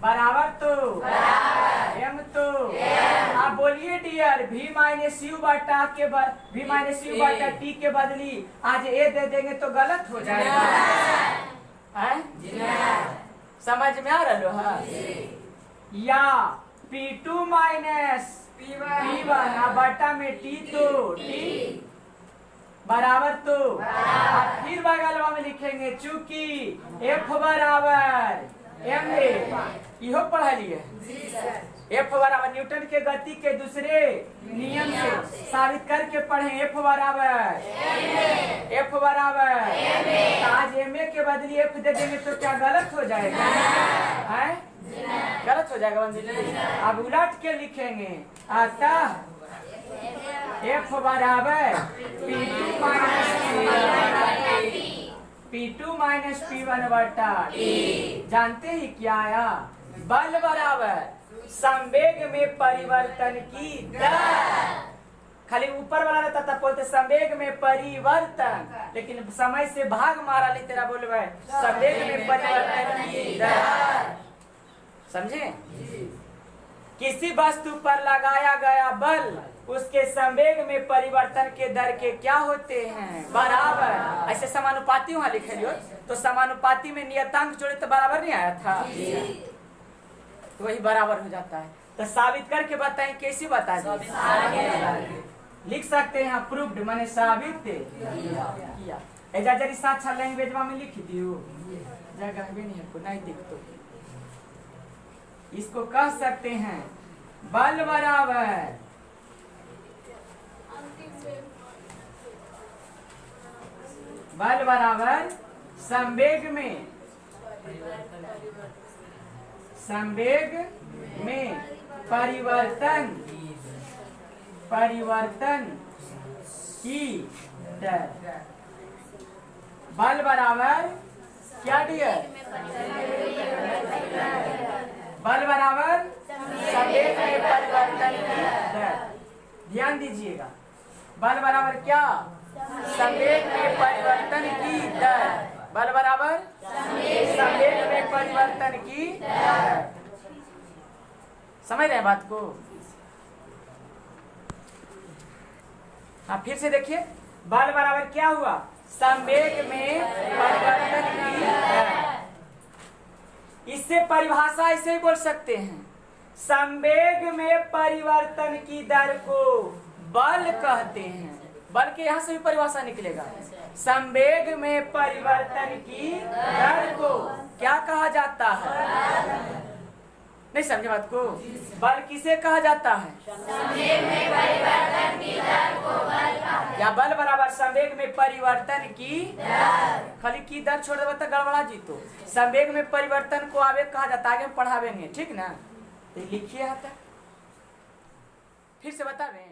बराबर तो m तो आप बोलिए डियर v माइनस u बटा के v माइनस u बटा t के बदली आज a दे देंगे तो गलत हो जाएगा हैं? समझ में आ रहा है? या P2 माइनस P1 बटा में t तो t बराबर तो अब फिर बगलवा में लिखेंगे चूंकि f बराबर m, इहो पढ़ा लिए F बराबर न्यूटन के गति के दूसरे नियम से साबित करके पढ़े। F बराबर आज ma के बदली F दे देंगे तो क्या गलत हो जाएगा? है गलत हो जाएगा बंदी। अब उलट के लिखेंगे, अतः F बराबर P2 माइनस P1 बटा T। जानते ही क्या आया? बल बराबर संवेग में परिवर्तन की दर। खाली ऊपर वाला रहता था, बोलते संवेग में परिवर्तन, लेकिन समय से भाग मारा ले तेरा बोलबे संवेग में परिवर्तन की दर। समझे? किसी वस्तु पर लगाया गया बल उसके संवेग में परिवर्तन के दर के क्या होते हैं? बराबर। ऐसे समानुपाती वहां लिखे लियो, तो समानुपाती में नियतांक जोड़े तो बराबर नहीं आया था, तो वही बराबर हो जाता है। तो साबित करके बताएं, कैसे बता दें? लिख सकते हैं प्रूव्ड माने साबित किया। एजा जरी साक्षर लैंग्वेज में लिख दियो, जगह भी नहीं है को नहीं दिख तो इसको कह सकते हैं बल बराबर संवेग में परिवर्तन की दर। बल बराबर क्या डियर? बल बराबर संवेग में परिवर्तन की दर। ध्यान दीजिएगा, बल बराबर क्या? संवेग में परिवर्तन की दर। बल बराबर संवेग में परिवर्तन की दर। समझ रहे हैं बात को? हाँ, फिर से देखिए, बल बराबर क्या हुआ? संवेग में परिवर्तन की दर। इससे परिभाषा ऐसे ही बोल सकते हैं, संवेग में परिवर्तन की दर को बल कहते हैं। बल के यहाँ से भी परिभाषा निकलेगा। संवेग में परिवर्तन की दर को क्या कहा जाता है? नहीं समझे बात को? बल किसे कहा जाता है? संवेग में परिवर्तन की दर को बल कहा। या बल बराबर संवेग में परिवर्तन की दर। खाली की दर छोड़ देगा तो गड़बड़ा जी। तो संवेग में परिवर्तन को आवेग कहा जाता है, आगे में पढ़ावेंगे, ठीक ना? तो लिखिए, फिर से बतावें।